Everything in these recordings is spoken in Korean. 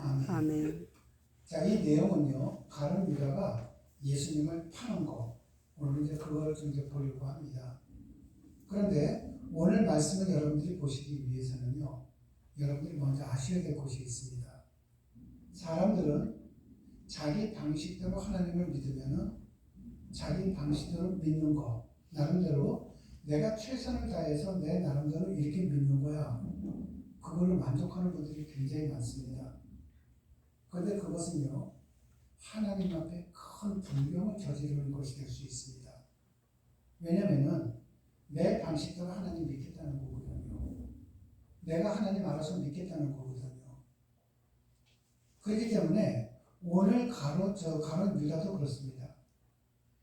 아멘. 아멘. 자, 이 내용은요, 가룟 유다가 예수님을 파는 거, 오늘 이제 그걸 좀 이제 보려고 합니다. 그런데 오늘 말씀을 여러분들이 보시기 위해서는요, 여러분들이 먼저 아셔야 될 것이 있습니다. 사람들은 자기 방식대로 하나님을 믿으면은 자기 방식대로 믿는 거, 나름대로 내가 최선을 다해서 내 나름대로 이렇게 믿는 거야. 그걸로 만족하는 분들이 굉장히 많습니다. 그런데 그것은요, 하나님 앞에 큰 불경을 저지르는 것이 될 수 있습니다. 왜냐면은 내 방식대로 하나님 믿겠다는 거거든요. 내가 하나님 알아서 믿겠다는 거거든요. 그렇기 때문에 오늘 가룟 유다도 그렇습니다.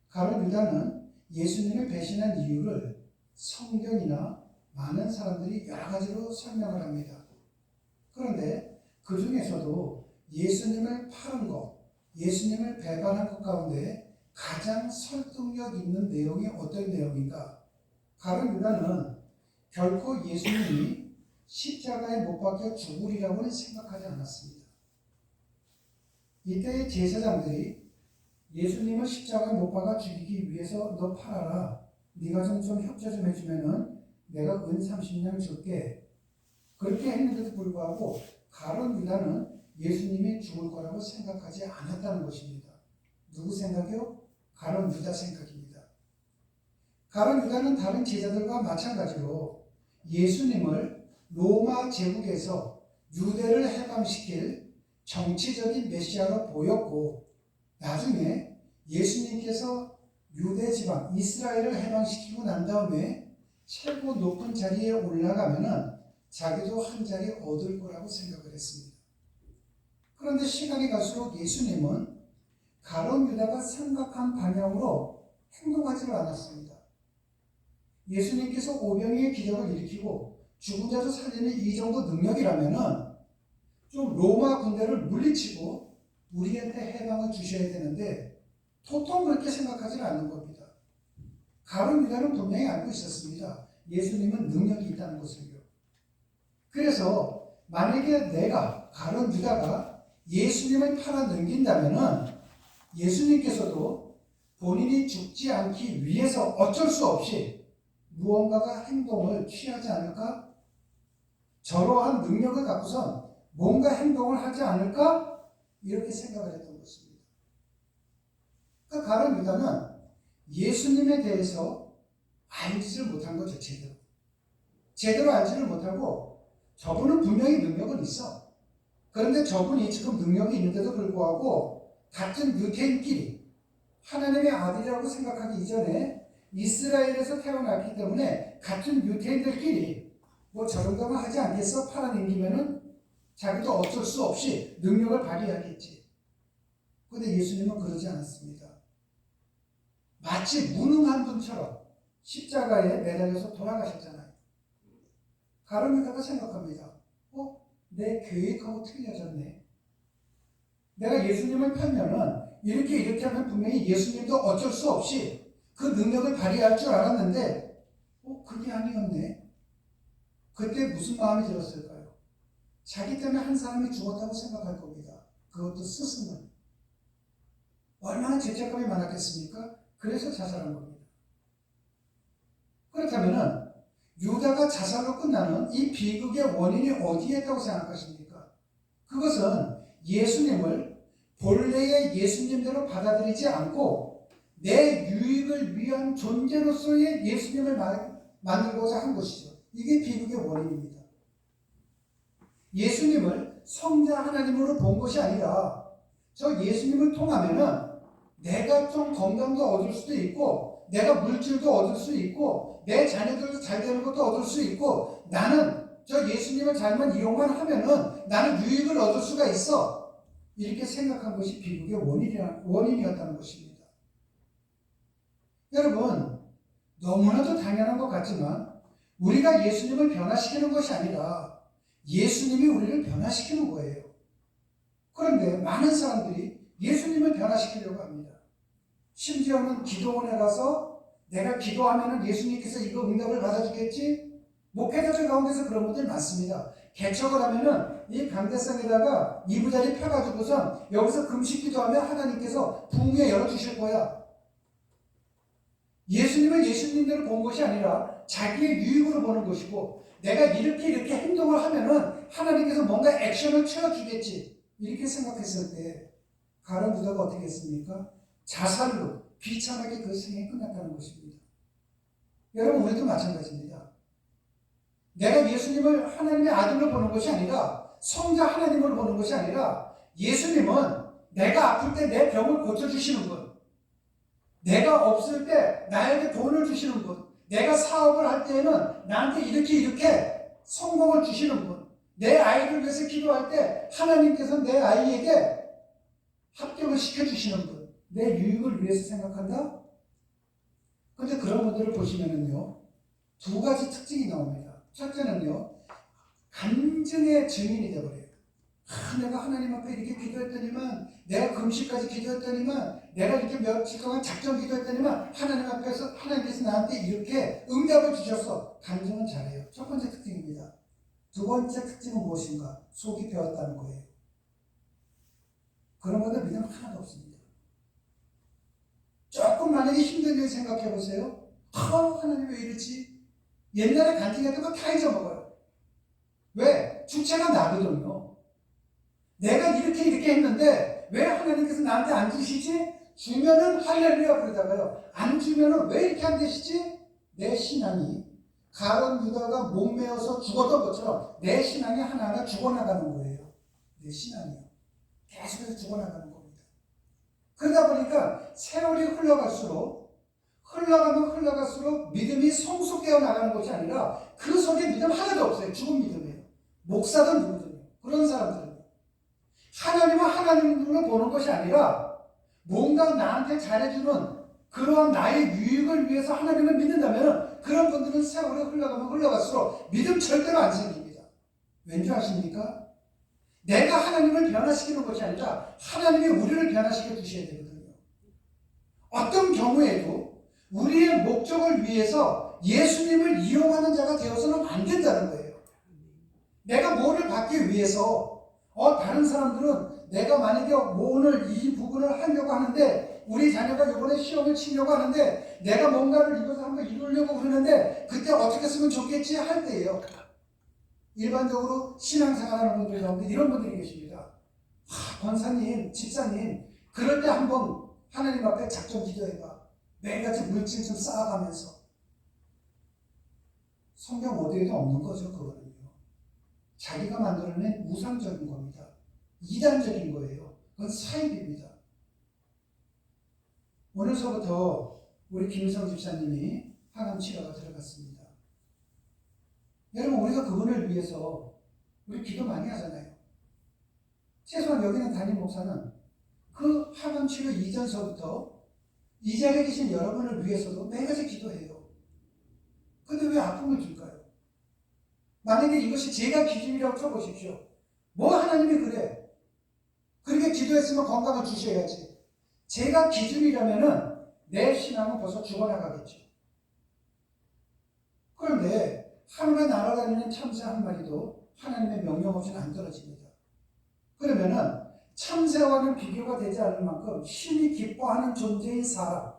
가룟 유다는 예수님을 배신한 이유를 성경이나 많은 사람들이 여러 가지로 설명을 합니다. 그런데 그 중에서도 예수님을 팔은 것, 예수님을 배반한 것 가운데 가장 설득력 있는 내용이 어떤 내용인가? 가룟 유다는 결코 예수님이 십자가에 못 박혀 죽으리라고는 생각하지 않았습니다. 이때의 제사장들이 예수님을 십자가에 못 박아 죽이기 위해서 너 팔아라. 네가 좀 협조 좀 해주면은 내가 은 30냥 줄게. 그렇게 했는데도 불구하고 가룟 유다는 예수님이 죽을 거라고 생각하지 않았다는 것입니다. 누구 생각이요? 가룟 유다 생각입니다. 가룟 유다는 다른 제자들과 마찬가지로 예수님을 로마 제국에서 유대를 해방시킬 정치적인 메시아로 보였고, 나중에 예수님께서 유대 지방 이스라엘을 해방시키고 난 다음에 최고 높은 자리에 올라가면은 자기도 한 자리 얻을 거라고 생각을 했습니다. 그런데 시간이 갈수록 예수님은 가룟 유다가 생각한 방향으로 행동하지를 않았습니다. 예수님께서 오병이의 기적을 일으키고 죽은 자도 살리는 이 정도 능력이라면은 좀 로마 군대를 물리치고 우리한테 해방을 주셔야 되는데 도통 그렇게 생각하지 않는 겁니다. 가룟 유다는 분명히 알고 있었습니다. 예수님은 능력이 있다는 것을요. 그래서 만약에 내가 가룟 유다가 예수님을 팔아 넘긴다면은 예수님께서도 본인이 죽지 않기 위해서 어쩔 수 없이 무언가가 행동을 취하지 않을까? 저러한 능력을 갖고선 뭔가 행동을 하지 않을까? 이렇게 생각을 했던 것입니다. 그러니까 가룟 유다는 예수님에 대해서 알지를 못한 거죠. 제대로 알지를 못하고 저분은 분명히 능력은 있어. 그런데 저분이 지금 능력이 있는데도 불구하고 같은 유대인끼리 하나님의 아들이라고 생각하기 이전에 이스라엘에서 태어났기 때문에 같은 유대인들끼리 뭐 저 정도만 하지 않겠어? 팔아넘기면은 자기도 어쩔 수 없이 능력을 발휘하겠지. 그런데 예수님은 그러지 않았습니다. 마치 무능한 분처럼 십자가에 매달려서 돌아가셨잖아요. 가룟 유다가 생각합니다. 내 계획하고 틀려졌네. 내가 예수님을 팔면은 이렇게 하면 분명히 예수님도 어쩔 수 없이 그 능력을 발휘할 줄 알았는데 그게 아니었네. 그때 무슨 마음이 들었을까요? 자기 때문에 한 사람이 죽었다고 생각할 겁니다. 그것도 스승은. 얼마나 죄책감이 많았겠습니까? 그래서 자살한 겁니다. 그렇다면 유다가 자살로 끝나는 이 비극의 원인이 어디에 있다고 생각하십니까? 그것은 예수님을 본래의 예수님대로 받아들이지 않고 내 유익을 위한 존재로서의 예수님을 만들고자 한 것이죠. 이게 비극의 원인입니다. 예수님을 성자 하나님으로 본 것이 아니라 저 예수님을 통하면은 내가 좀 건강도 얻을 수도 있고 내가 물질도 얻을 수 있고 내 자녀들도 잘 되는 것도 얻을 수 있고 나는 저 예수님을 잘만 이용만 하면은 나는 유익을 얻을 수가 있어. 이렇게 생각한 것이 비극의 원인이었다는 것입니다. 여러분, 너무나도 당연한 것 같지만 우리가 예수님을 변화시키는 것이 아니라 예수님이 우리를 변화시키는 거예요. 그런데 많은 사람들이 예수님을 변화시키려고 합니다. 심지어는 기도원에 가서 내가 기도하면 예수님께서 이거 응답을 받아주겠지? 목회자들 가운데서 그런 분들 많습니다. 개척을 하면은 이 강대상에다가 이부자리 펴가지고선 여기서 금식 기도하면 하나님께서 부흥에 열어주실 거야. 예수님을 예수님대로 본 것이 아니라 자기의 유익으로 보는 것이고, 내가 이렇게 행동을 하면은 하나님께서 뭔가 액션을 취해주겠지, 이렇게 생각했을 때 가룟 유다가 어떻게 했습니까? 자살로 비참하게 그 생이 끝났다는 것입니다. 여러분, 우리도 마찬가지입니다. 내가 예수님을 하나님의 아들로 보는 것이 아니라, 성자 하나님으로 보는 것이 아니라, 예수님은 내가 아플 때 내 병을 고쳐주시는 분, 내가 없을 때 나에게 돈을 주시는 분, 내가 사업을 할 때에는 나한테 이렇게 성공을 주시는 분, 내 아이를 위해서 기도할 때 하나님께서 내 아이에게 합격을 시켜주시는 분, 내 유익을 위해서 생각한다? 근데 그런 분들을 보시면은요, 두 가지 특징이 나옵니다. 첫째는요, 간증의 증인이 되어버려요. 내가 하나님 앞에 이렇게 기도했더니만, 내가 금식까지 기도했더니만, 내가 이렇게 며칠 동안 작정 기도했더니만 하나님 앞에서, 하나님께서 나한테 이렇게 응답을 주셨어. 간증은 잘해요. 첫 번째 특징입니다. 두 번째 특징은 무엇인가? 속이 배웠다는 거예요. 그런 분들 믿음 하나도 없습니다. 조금 만약에 힘든 일 생각해 보세요. 하나님 왜 이러지? 옛날에 간증했던 거 다 잊어먹어요. 왜? 주체가 나거든요. 내가 이렇게 했는데 왜 하나님께서 나한테 안 주시지? 주면은 할렐루야 그러다가요, 안 주면은 왜 이렇게 안 되시지? 내 신앙이 가룟 유다가 목매어서 죽었던 것처럼 내 신앙이 하나하나 죽어나가는 거예요. 내 신앙이요. 계속해서 죽어나가는 겁니다. 그러다 보니까 세월이 흘러가면 흘러갈수록 믿음이 성숙되어 나가는 것이 아니라 그 속에 믿음 하나도 없어요. 죽은 믿음이에요. 목사든 누구든 그런 사람들은 하나님은 하나님으로 보는 것이 아니라 뭔가 나한테 잘해주는 그러한 나의 유익을 위해서 하나님을 믿는다면 그런 분들은 세월이 흘러가면 흘러갈수록 믿음 절대로 안 생깁니다. 왠지 아십니까? 내가 하나님을 변화시키는 것이 아니라 하나님이 우리를 변화시켜 주셔야 되거든요. 어떤 경우에도 우리의 목적을 위해서 예수님을 이용하는 자가 되어서는 안 된다는 거예요. 내가 뭐를 받기 위해서 다른 사람들은 내가 만약에 오늘 이 부분을 하려고 하는데 우리 자녀가 이번에 시험을 치려고 하는데 내가 뭔가를 이것을 한번 이루려고 그러는데 그때 어떻게 쓰면 좋겠지 할 때예요. 일반적으로 신앙생활하는 분들 가운데 이런 분들이 계십니다. 권사님, 집사님, 그럴 때 한번 하나님 앞에 작전 기도해봐. 매일같이 물질 좀 쌓아가면서. 성경 어디에도 없는 거죠, 그거는요. 자기가 만들어낸 우상적인 겁니다. 이단적인 거예요. 그건 사입입니다. 오늘서부터 우리 김성 집사님이 항암 치료가 들어갔습니다. 여러분, 우리가 그분을 위해서 우리 기도 많이 하잖아요. 최소한 여기는 담임 목사는 그 항암 치료 이전서부터 이 자리에 계신 여러분을 위해서도 매일같이 기도해요. 근데 왜 아픔을 줄까요? 만약에 이것이 제가 기준이라고 쳐보십시오. 뭐 하나님이 그래? 그렇게 기도했으면 건강을 주셔야지. 제가 기준이라면은 내 신앙은 벌써 죽어나가겠죠. 그런데 하늘에 날아다니는 참새 한 마리도 하나님의 명령 없이는 안 떨어집니다. 그러면은 참새와는 비교가 되지 않을 만큼 힘이 기뻐하는 존재인 사람,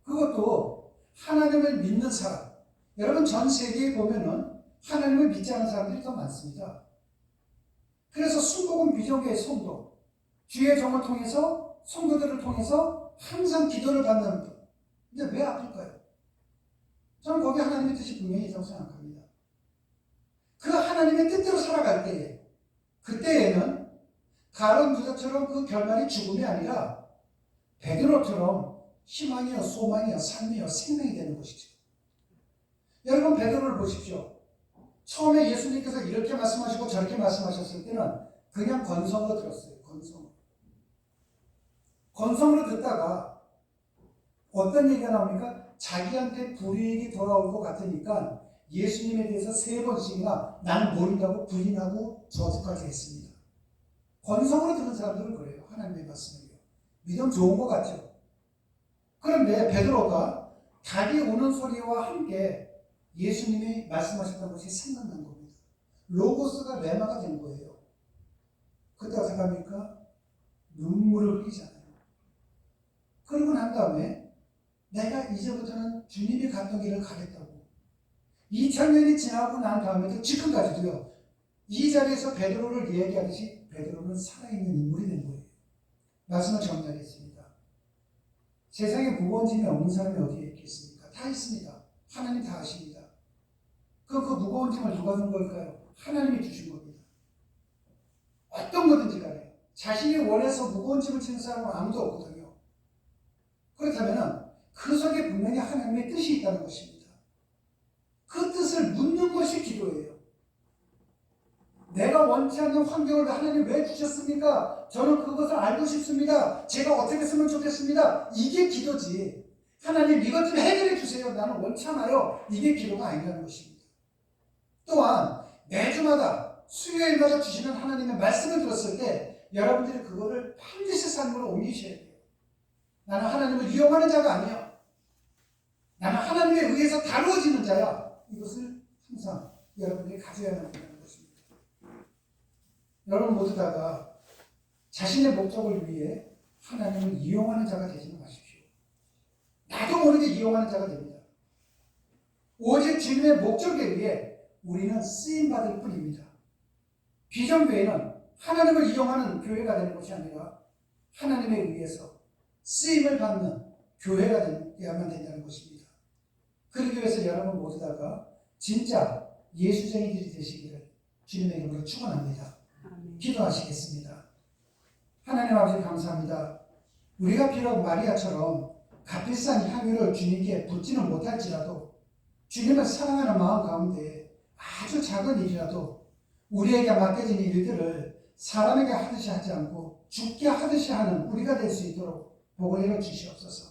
그것도 하나님을 믿는 사람. 여러분, 전 세계에 보면은 하나님을 믿지 않는 사람들이 더 많습니다. 그래서 순복음 비정교의 성도, 주의 종을 통해서, 성도들을 통해서 항상 기도를 받는 분. 근데 왜 아플까요? 저는 거기 하나님의 뜻이 분명히 있다고 생각합니다. 그 하나님의 뜻대로 살아갈 때에, 그때에는 가룟 유다처럼 그 결말이 죽음이 아니라 베드로처럼 희망이요, 소망이요, 삶이요, 생명이 되는 것이죠. 여러분, 베드로를 보십시오. 처음에 예수님께서 이렇게 말씀하시고 저렇게 말씀하셨을 때는 그냥 건성으로 들었어요. 건성으로 듣다가 어떤 얘기가 나옵니까? 자기한테 불이익이 돌아올 것 같으니까 예수님에 대해서 3번씩이나 나는 모른다고 부인하고 저주까지 했습니다. 건성으로 듣는 사람들은 그래요. 하나님의 말씀을요. 믿음 좋은 것 같죠? 그런데 베드로가 닭이 우는 소리와 함께 예수님이 말씀하셨던 것이 생각난 겁니다. 로고스가 레마가 된 거예요. 그때 어떻게 합니까? 눈물을 흘리잖아요. 그러고 난 다음에 내가 이제부터는 주님이 갔던 길을 가겠다고. 2000년이 지나고 난 다음에도 지금까지도요. 이 자리에서 베드로를 얘기하듯이 베드로는 살아있는 인물이 된 거예요. 말씀을 정리하겠습니다. 세상에 무거운 짐이 없는 사람이 어디에 있겠습니까? 다 있습니다. 하나님 다 아십니다. 그 무거운 짐을 누가 준 걸까요? 하나님이 주신 겁니다. 어떤 거든지 간에 자신이 원해서 무거운 짐을 지는 사람은 아무도 없거든요. 그렇다면 그 속에 분명히 하나님의 뜻이 있다는 것입니다. 그 뜻을 묻는 것이 기도예요. 내가 원치 않는 환경을 하나님 왜 주셨습니까? 저는 그것을 알고 싶습니다. 제가 어떻게 했으면 좋겠습니다. 이게 기도지. 하나님 이것 좀 해결해 주세요. 나는 원치 않아요. 이게 기도가 아니라는 것입니다. 또한 매주마다 수요일마다 주시는 하나님의 말씀을 들었을 때 여러분들이 그거를 반드시 삶으로 옮기셔야 돼요. 나는 하나님을 이용하는 자가 아니야. 나는 하나님에 의해서 다루어지는 자야. 이것을 항상 여러분들이 가져야 한다는 것입니다. 여러분 모두 다가 자신의 목적을 위해 하나님을 이용하는 자가 되지는 마십시오. 나도 모르게 이용하는 자가 됩니다. 오직 주님의 목적에 의해 우리는 쓰임받을 뿐입니다. 비전교회는 하나님을 이용하는 교회가 되는 것이 아니라 하나님에 의해서 쓰임을 받는 교회가 되어야만 된다는 것입니다. 그러기 위해서 여러분 모두 다가 진짜 예수쟁이들이 되시기를 주님의 이름으로 축원합니다. 기도하시겠습니다. 하나님 아버지 감사합니다. 우리가 비록 마리아처럼 값비싼 향유를 주님께 붓지는 못할지라도 주님을 사랑하는 마음 가운데 아주 작은 일이라도 우리에게 맡겨진 일들을 사람에게 하듯이 하지 않고 죽게 하듯이 하는 우리가 될 수 있도록 복을 내려 주시옵소서.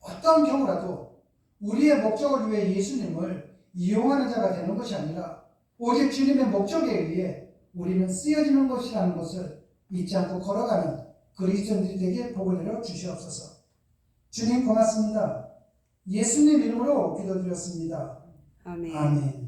어떤 경우라도 우리의 목적을 위해 예수님을 이용하는 자가 되는 것이 아니라 오직 주님의 목적에 의해 우리는 쓰여지는 것이라는 것을 잊지 않고 걸어가는 그리스도인들이 되게 복을 내려 주시옵소서. 주님 고맙습니다. 예수님 이름으로 기도드렸습니다. 아멘. 아멘.